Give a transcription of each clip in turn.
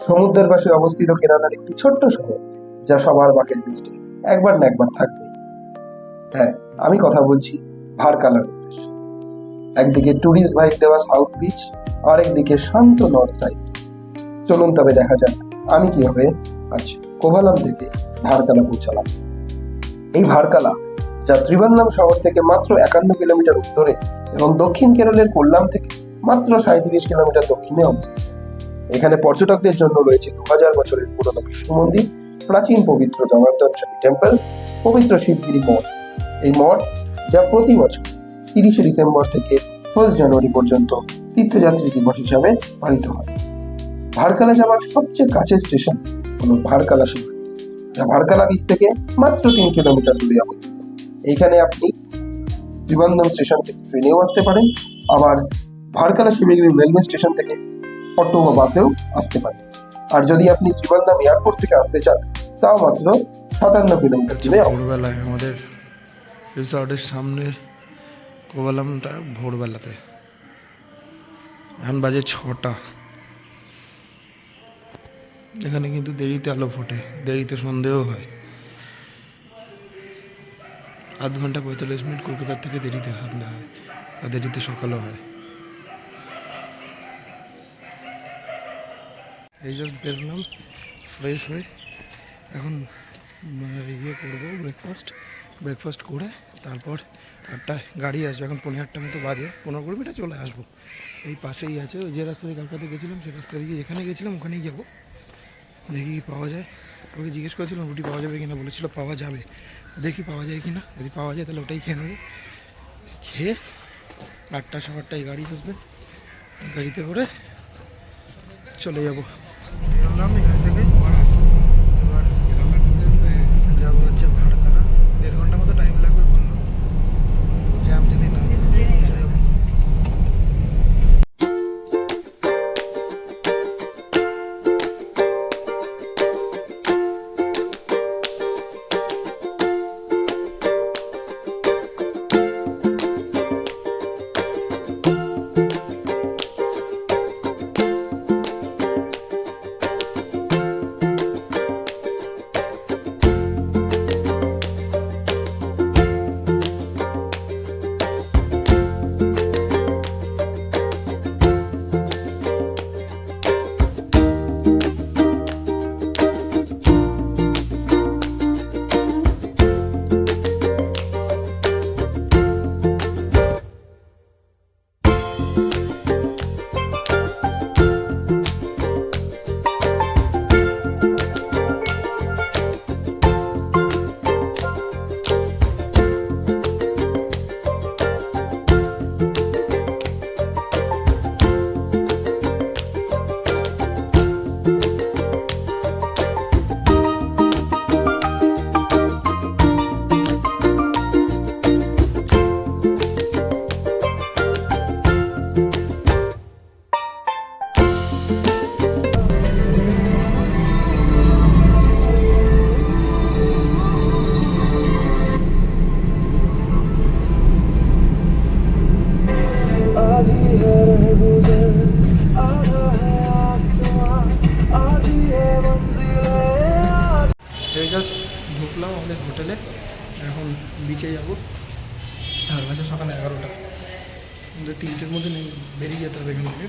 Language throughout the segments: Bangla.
সমুদ্রের পাশে অবস্থিত কেরালার একটি ছোট্ট শহর, যা সবার বাকেট লিস্টে একবার না একবার থাকবে। হ্যাঁ, আমি কথা বলছি ভারকালার উদ্দেশ্যে। একদিকে ট্যুরিস্ট ভাইব দেওয়া সাউথ বিচ, আর একদিকে শান্ত নর্থ সাইড। চলুন তবে দেখা যাক আমি কিভাবে আজ কোভালাম থেকে ভারকালা পৌঁছালাম। এই ভারকালা, যা ত্রিবান্দ্রম শহর থেকে মাত্র 51 কিলোমিটার উত্তরে এবং দক্ষিণ কেরলের কোল্লাম থেকে মাত্র 37 কিলোমিটার দক্ষিণে অবস্থিত। এখানে পর্যটকদের জন্য রয়েছে 2000 বছরের পুরনো বিষ্ণু মন্দির, প্রাচীন পবিত্র জনার্দন স্বামী টেম্পল, পবিত্র শিবগিরি মঠ। এই মঠ, যা প্রতি বছর 30শে ডিসেম্বর থেকে 1 জানুয়ারি পর্যন্ত তীর্থযাত্রী দিবস হিসাবে পালিত হয়। ভারকালা যাওয়ার সবচেয়ে কাছের স্টেশন হলো ভারকালা শিবগিরি, যা ভারকালা বিচ থেকে মাত্র 3 কিলোমিটার দূরে অবস্থিত। এইখানে আপনি ত্রিবান্দ্রম স্টেশন থেকে ট্রেনেও আসতে পারেন, আবার ভারকালা শিলিগুড়ি রেলওয়ে স্টেশন থেকে অটো বা বাসেও আসতে পারেন। আর যদি আপনি ত্রিবান্দ্রম এয়ারপোর্ট থেকে আসতে চান, তাও মাত্র 57 কিলোমিটার দূরে অবস্থিত। ভোরবেলায় আমাদের রিসর্টের সামনে কোভালামটা ভোরবেলাতে, এখন বাজে 6টা। এখানে কিন্তু দেরিতে আলো ফোটে, দেরিতে সন্ধেও হয়। 8 ঘন্টা 45 মিনিট কলকাতার থেকে দেরিতে সন্ধ্যা হয়, আর দেরিতে সকালও হয়। এই জাস্ট বেরোলাম ফ্রেশ হয়ে, এখন করবো ব্রেকফাস্ট করে তারপর একটা গাড়ি আসবে। এখন 8:30 মতো বাজে, 15-20 মিনিটে চলে আসবো। এই পাশেই আছে, ওই যে রাস্তা দিয়ে কলকাতা গেছিলাম সে রাস্তা দিয়ে যেখানে গেছিলাম ওখানেই যাবো। দেখি কি পাওয়া যায়। ওকে জিজ্ঞেস করেছিলাম রুটি পাওয়া যাবে কিনা, বলেছিল পাওয়া যাবে। দেখি পাওয়া যায় কিনা, যদি পাওয়া যায় তাহলে ওটাই খেয়ে নেবো। খেয়ে 8টা 8:15টায় গাড়ি আসবে, গাড়িতে করে চলে যাবো। বেরোলাম এখান থেকে, এবার যাবো হচ্ছে ভারকালা। 1.5 ঘন্টা মতো টাইম লাগবে বললো, জ্যাম যদি না হয়। জাস্ট ঢুকলাম আমাদের হোটেলে, এখন বিচে যাবো। আর বাজে সকাল 11টা, কিন্তু 3টের মধ্যে বেরিয়ে যেতে হবে এখান থেকে।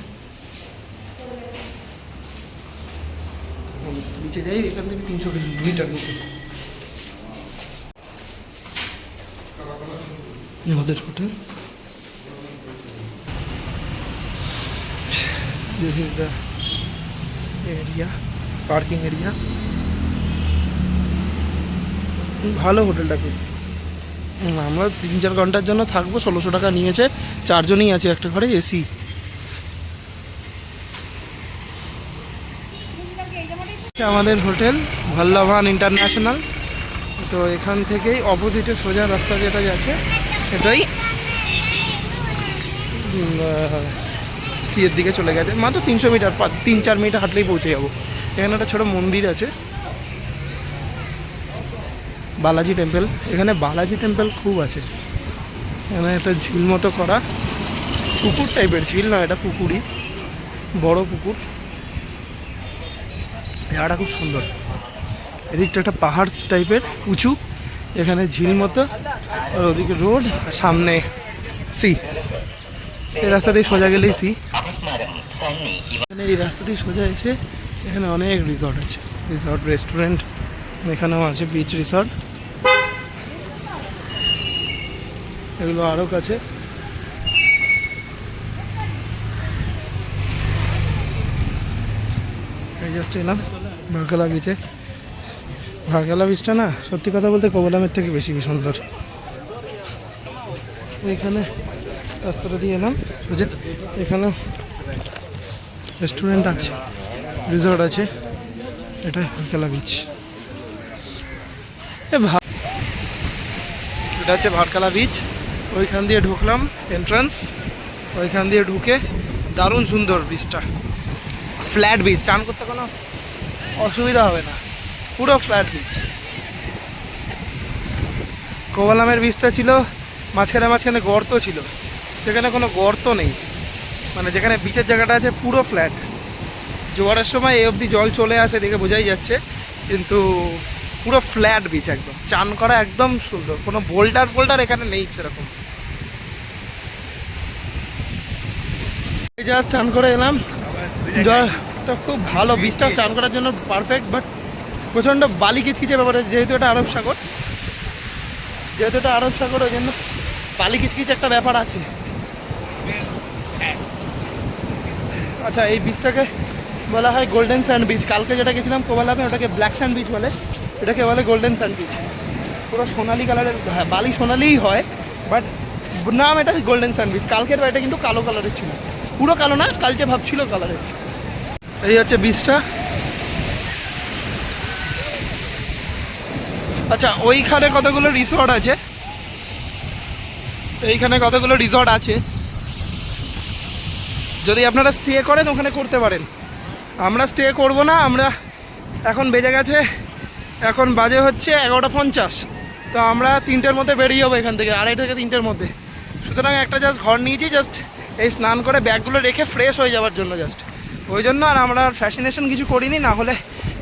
এখন বিচে যাই, এখান থেকে 300 মিটার মতো আমাদের hotel. This is the area, parking area. ভালো হোটেলটা খুব। আমরা 3-4 ঘন্টার জন্য থাকবো, 1600 টাকা নিয়েছে। 4 জনই আছে একটা ঘরে, এসি। আমাদের হোটেল ভল্লভান ইন্টারন্যাশনাল। তো এখান থেকেই অপোজিটে সোজা রাস্তা যেটা যাচ্ছে সেটাই সিয়ের দিকে চলে গেছে। মাত্র 300 মিটার, 3-4 মিনিট হাঁটলেই পৌঁছে যাবো। এখানে একটা ছোটো মন্দির আছে, বালাজি টেম্পল। এখানে বালাজি টেম্পল খুব আছে। এখানে একটা ঝিল মতো করা, পুকুর টাইপের, ঝিল নয় এটা পুকুরই, বড় পুকুর। জায়গাটা খুব সুন্দর। এদিকটা একটা পাহাড় টাইপের উঁচু, এখানে ঝিল মতো, আর ওদিকে রোড, আর সামনে সি। এই রাস্তা দিয়ে সোজা গেলেই সি। এখানে এই রাস্তা দিয়ে সোজা এসে এখানে অনেক রিসর্ট আছে, রিসর্ট রেস্টুরেন্ট এখানেও আছে, বিচ রিসর্ট এগুলো আরও কাছে। এই জাস্ট এলাম ভারকালা বিচে। ভারকালা বিচটা না সত্যি কথা বলতে কোবলামের থেকে বেশি সুন্দর। এখানে রাস্তাটা দিয়ে এলাম, বুঝে এখানে রেস্টুরেন্ট আছে, রিসর্ট আছে, এটা ভারকালা বিচ। এটা হচ্ছে ভারকালা বিচ। ওইখান দিয়ে ঢুকলাম, এন্ট্রান্স, ওইখান দিয়ে ঢুকে দারুণ সুন্দর বিচটা, ফ্ল্যাট বিচ, চান করতে কোনো অসুবিধা হবে না, পুরো ফ্ল্যাট বিচ। কোভালামের বিচটা ছিল মাঝখানে মাঝখানে গর্ত ছিল, সেখানে কোনো গর্ত নেই, মানে যেখানে বিচের জায়গাটা আছে পুরো ফ্ল্যাট। জোয়ারের সময় এই অবধি জল চলে আসে দেখে বোঝাই যাচ্ছে, কিন্তু পুরো ফ্ল্যাট বিচ, একদম চান করা একদম সুন্দর, কোনো বোল্ডার ফোল্ডার এখানে নেই সেরকম। জাস্ট চান করে এলাম, জলটা খুব ভালো, বিচটা চান করার জন্য পারফেক্ট, বাট প্রচণ্ড বালি কিচকিচে ব্যাপারে, যেহেতু এটা আরব সাগর, ওই জন্য বালি কিচকিচ একটা ব্যাপার আছে। আচ্ছা, এই বিচটাকে বলা হয় গোল্ডেন স্যান্ড বিচ। কালকে যেটা গেছিলাম কোভালামে ওটাকে ব্ল্যাক স্যান্ড বিচ বলে, এটাকে বলে গোল্ডেন স্যান্ড বিচ। পুরো সোনালি কালারের, হ্যাঁ বালি সোনালিই হয়, বাট নাম এটা গোল্ডেন স্যান্ড বিচ। কালকের বাড়িটা কিন্তু কালো কালারের ছিল, পুরো কালো না, কালচে ভাব ছিল কালারের। এই হচ্ছে বিচটা। আচ্ছা, ওইখানে কতগুলো রিসর্ট আছে, এইখানে কতগুলো রিসর্ট আছে, যদি আপনারা স্টে করেন ওখানে করতে পারেন। আমরা স্টে করব না, আমরা এখন বেজে গেছে, এখন বাজে হচ্ছে 11:50, তো আমরা 3টের মধ্যে বেরিয়ে যাবো এখান থেকে, 2:30 থেকে 3টের মধ্যে। সুতরাং একটা জাস্ট ঘর নিয়েছি, জাস্ট এই স্নান করে ব্যাগগুলো রেখে ফ্রেশ হয়ে যাওয়ার জন্য, জাস্ট ওই জন্য। আর আমরা আর ফ্যাসিনেশন কিছু করিনি, না হলে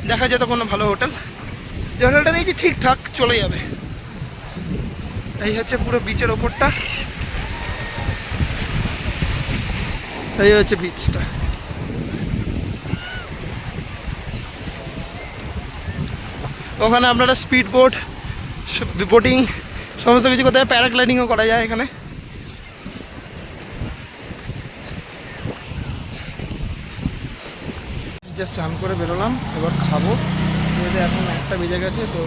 দেখা যেত কোনো ভালো হোটেল। যে হোটেলটা দিয়েছি ঠিকঠাক চলে যাবে। এই হচ্ছে পুরো বিচের ওপরটা, এই হচ্ছে বিচটা। ওখানে আপনারা স্পিড বোট, বোটিং সমস্ত কিছু করতে হয়, প্যারাগ্লাইডিংও করা যায় এখানে। জাস্ট চান করে বেরোলাম, এবার খাবো। যেহেতু এখন 1টা বেজে গেছে, তো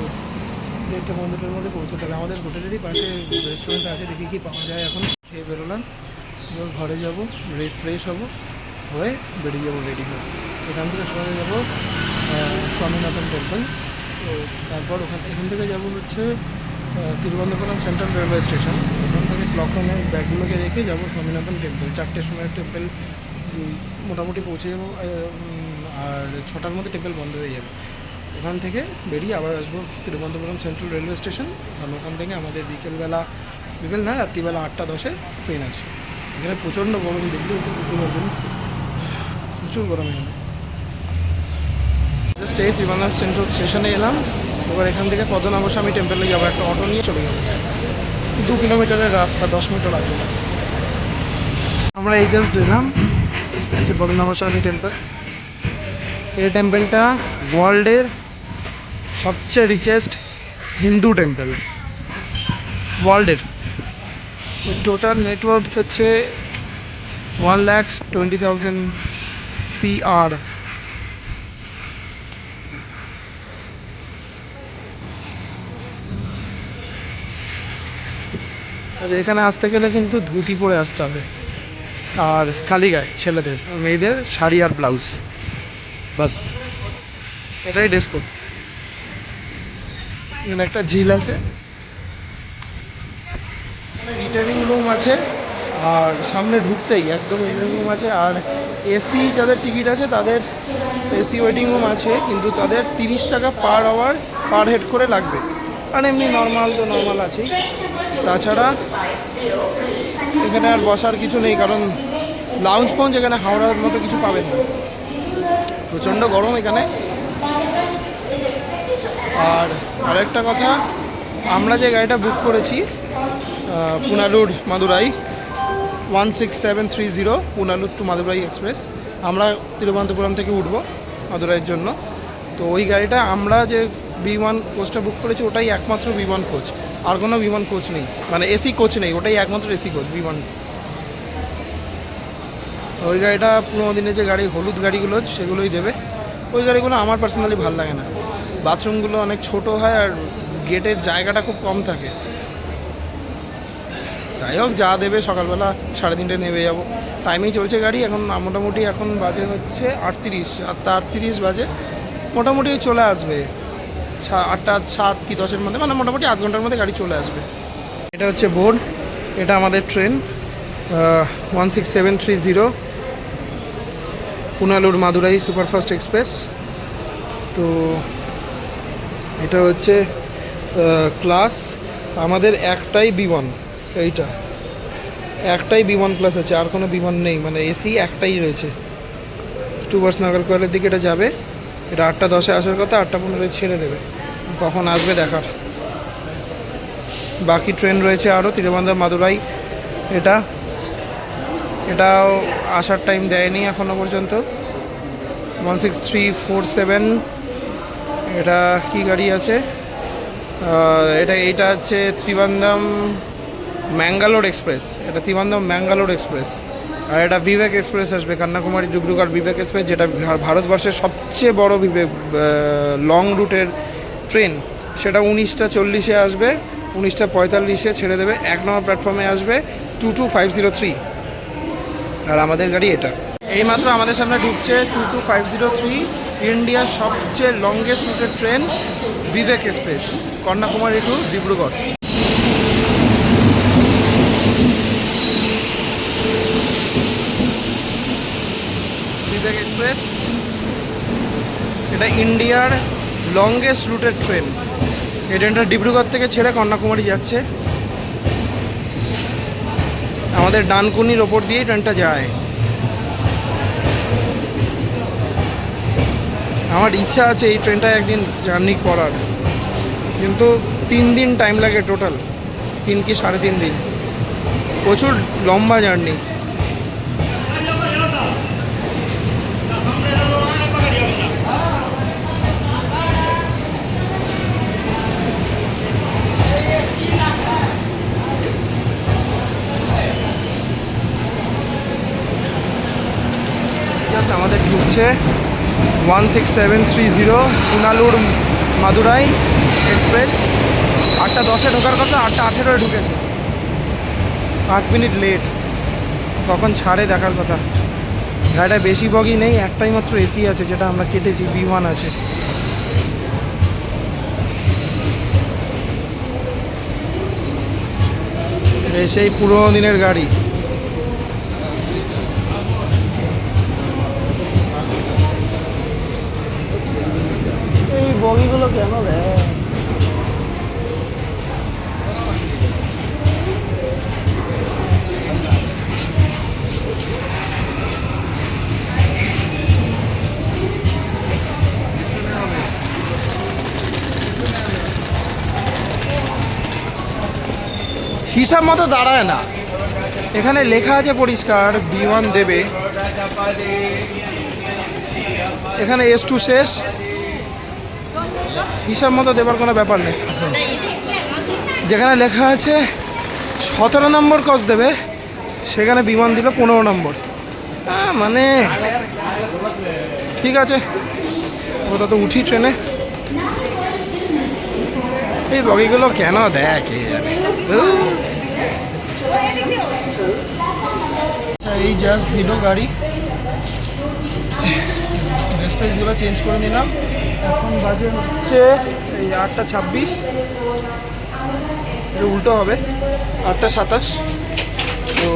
1টা বন্ধুটার মধ্যে পৌঁছতে হবে। আমাদের হোটেলেরই পাশে রেস্টুরেন্ট আছে, দেখি কি পাওয়া যায়। এখন খেয়ে বেরোলাম, এবার ঘরে যাবো, ফ্রেশ হবো, হয়ে বেরিয়ে যাবো, রেডি হয়ে। এখান থেকে সবাই যাবো স্বামীনাথন টেম্পল। তো তারপর এখান থেকে যাবো হচ্ছে তিরুবনন্তপুরম সেন্ট্রাল রেলওয়ে স্টেশন। ওখান থেকে ক্লকরুমে ব্যাগগুলোকে রেখে যাবো স্বামীনাথন টেম্পল। 4টের সময় টেম্পল মোটামুটি পৌঁছে যাবো, আর 6টার মধ্যে টেম্পল বন্ধ হয়ে যাবে। ওখান থেকে বেরিয়ে আবার আসবো তিরুবনন্তপুরম সেন্ট্রাল রেলওয়ে স্টেশন। কারণ ওখান থেকে আমাদের বিকেল না, রাত্রিবেলা 8:10-এ ট্রেন আছে। এখানে প্রচণ্ড গরম, দেখলেও একটু বুঝতে পারবেন, প্রচুর গরম এখানে। জাস্ট এই ত্রিবান্দ্র সেন্ট্রাল স্টেশনে এলাম, এবার এখান থেকে পদ্মনাভ স্বামী টেম্পলে যাবো, একটা অটো নিয়ে চলে যাবো। 2 কিলোমিটারের রাস্তা, 10 মিনিট লাগবে। আমরা এই জাস্ট এলাম শ্রী পদ্মনাভ স্বামী টেম্পল। এই টেম্পলটা ওয়ার্ল্ডের সবচেয়ে রিচেস্ট হিন্দু টেম্পল, ওয়ার্ল্ডের। টোটাল নেটওয়ার্ক হচ্ছে 1,20,000 CR। আচ্ছা, এখানে আসতে গেলে কিন্তু ধুতি পরে আসতে হবে, আর খালি গায়ে ছেলেদের, মেয়েদের শাড়ি আর ব্লাউজ, বাস এটাই ড্রেস কোড। এখানে একটা ঝিল আছে, রিটার্নিং রুম আছে, আর সামনে ঢুকতেই একদম রিটার্নিং রুম আছে। আর এসি যাদের টিকিট আছে তাদের এসি ওয়েটিং রুম আছে, কিন্তু তাদের 30 টাকা পার আওয়ার পার হেড করে লাগবে। আর এমনি নর্মাল তো নর্মাল আছেই। তাছাড়া এখানে আর বসার কিছু নেই, কারণ লাউঞ্জ ফাউঞ্জ এখানে হাওড়ার মতো কিছু পাবেন না। প্রচণ্ড গরম এখানে, আর আরেকটা কথা, আমরা যে গাড়িটা বুক করেছি পুনালুর মাদুরাই 16730 পুনালুর টু মাদুরাই এক্সপ্রেস, আমরা তিরুবনন্তপুরম থেকে উঠবো মাদুরাইয়ের জন্য। তো ওই গাড়িটা আমরা যে B1 কোচটা বুক করেছি ওটাই একমাত্র B1 কোচ, আর কোনো B1 কোচ নেই, মানে এসি কোচ নেই, ওটাই একমাত্র এসি কোচ B1। ওই গাড়িটা পুরোনো দিনের যে গাড়ি হলুদ গাড়িগুলো সেগুলোই দেবে। ওই গাড়িগুলো আমার পার্সোনালি ভালো লাগে না, বাথরুমগুলো অনেক ছোট হয় আর গেটের জায়গাটা খুব কম থাকে। যাই হোক, যা দেবে সকালবেলা 3:30 নেমে যাবো, টাইমেই চলছে গাড়ি। এখন মোটামুটি এখন বাজে হচ্ছে 38, 7:38 বাজে, মোটামুটি চলে আসবে 8টা 7 কি 10-এর মধ্যে, মানে মোটামুটি আধ ঘন্টার মধ্যে গাড়ি চলে আসবে। এটা হচ্ছে বোর্ড, এটা আমাদের train 16730 Punalur Madurai superfast express. তো এটা হচ্ছে ক্লাস, আমাদের একটাই B1, এইটা একটাই B1 ক্লাস আছে, আর কোনো B1 নেই, মানে এসি একটাই রয়েছে। টুয়ার্স নাগরকোয়েলের দিকে এটা যাবে, এটা 8:10-এ আসার কথা, 8:15-এ ছেড়ে দেবে, কখন আসবে দেখার। বাকি ট্রেন রয়েছে আরও, তিরুবনন্তপুরম মাদুরাই, এটাও আসার টাইম দেয়নি এখনও পর্যন্ত। 16347, এটা কি গাড়ি আছে, এটা হচ্ছে ত্রিবান্ধম ম্যাঙ্গালোর এক্সপ্রেস, এটা ত্রিবান্ধম ম্যাঙ্গালোর এক্সপ্রেস। আর এটা বিবেক এক্সপ্রেস আসবে, কন্যাকুমারী ডিব্রুগড় বিবেক এক্সপ্রেস, যেটা ভারতবর্ষের সবচেয়ে বড় বিবেক লং রুটের ট্রেন। সেটা 19:40-এ আসবে, 19:45-এ ছেড়ে দেবে, 1 নম্বর প্ল্যাটফর্মে আসবে 22503। আর আমাদের গাড়ি এটা এইমাত্র আমাদের সামনে ঢুকছে 22503, ইন্ডিয়ার সবচেয়ে লংগেস্ট রুটের ট্রেন বিবেক এক্সপ্রেস, কন্যাকুমারী টু ডিব্রুগড়। বিবেক এক্সপ্রেস, এটা ইন্ডিয়ার লংগেস্ট রুটের ট্রেন। এই ট্রেনটা ডিব্রুগড় থেকে ছেড়ে কন্যাকুমারী যাচ্ছে। আমাদের ডানকুনির ওপর দিয়েই ট্রেনটা যায়। আমার ইচ্ছা আছে এই ট্রেনটায় একদিন জার্নি করার, কিন্তু 3 দিন টাইম লাগে টোটাল, 3 কি 3.5 দিন, প্রচুর লম্বা জার্নি। আমাদের ঢুকছে 16730 পুনালুর মাদুরাই এক্সপ্রেস। 8:10-এ ঢোকার কথা, 8:18-এ ঢুকেছে, 8 মিনিট লেট। কখন ছাড়ে দেখার কথা। গাড়িটা বেশি বগি নেই, একটাই মাত্র এসি আছে, যেটা আমরা কেটেছি, B1 আছে। সেই পুরোনো দিনের গাড়ি। এই বগিগুলো কেন দেয়? হিসাব মতো দাঁড়ায় না, এখানে লেখা আছে পরিষ্কার B1 দেবে, এখানে S2 শেষ, হিসাব মতো দেবার কোনো ব্যাপার নেই। যেখানে লেখা আছে 17 নম্বর কোচ দেবে, সেখানে B1 দিল 15 নম্বর। মানে ঠিক আছে, ওটা তো উঠি ট্রেনে। এই বগিগুলো কেন দেয় কে জানে। আচ্ছা, এই জাস্ট দিল গাড়ি, স্পেসগুলো চেঞ্জ করে নিলাম। এখন বাজে হচ্ছে এই 8:26, এটা উল্টো হবে 8:27। তো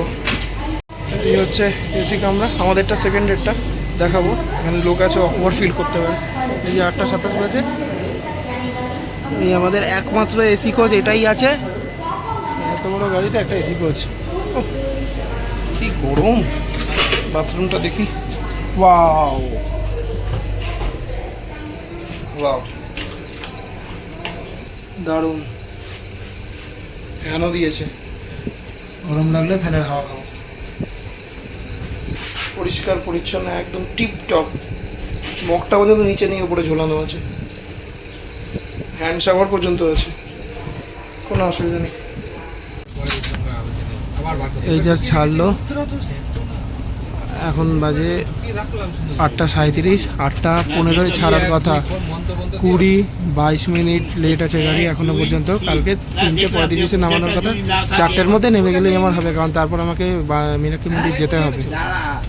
এই হচ্ছে এসি কামরা, আমাদেরটা সেকেন্ডেরটা দেখাবো, এখানে লোক আছে, ওভার ফিল করতে পারে। এই যে 8:27 বাজে, এই আমাদের একমাত্র এসি কোচ এটাই আছে, এত বড় গাড়িতে একটা এসি কোচ। কি গরম, বাথরুমটা দেখি, ওয়াও ওয়াও, দারুণ। ফ্যানও দিয়েছে, গরম লাগলে ফ্যানের হাওয়া খাবো। পরিষ্কার পরিচ্ছন্ন একদম টিপ টপ। মগটা পর্যন্ত নিচে নিয়ে উপরে ঝোলানো আছে, হ্যান্ড শাওয়ার পর্যন্ত আছে, কোনো অসুবিধা নেই। এই জাস্ট ছাড়লো, এখন বাজে 8:37, 8:15 ছাড়ার কথা, 20-22 মিনিট লেট আছে গাড়ি এখনো পর্যন্ত। কালকে 3:35 নামানোর কথা, 4টের মধ্যে নেমে গেলেই আমার হবে, কারণ তারপর আমাকে মীনাক্ষী মন্দির যেতে হবে।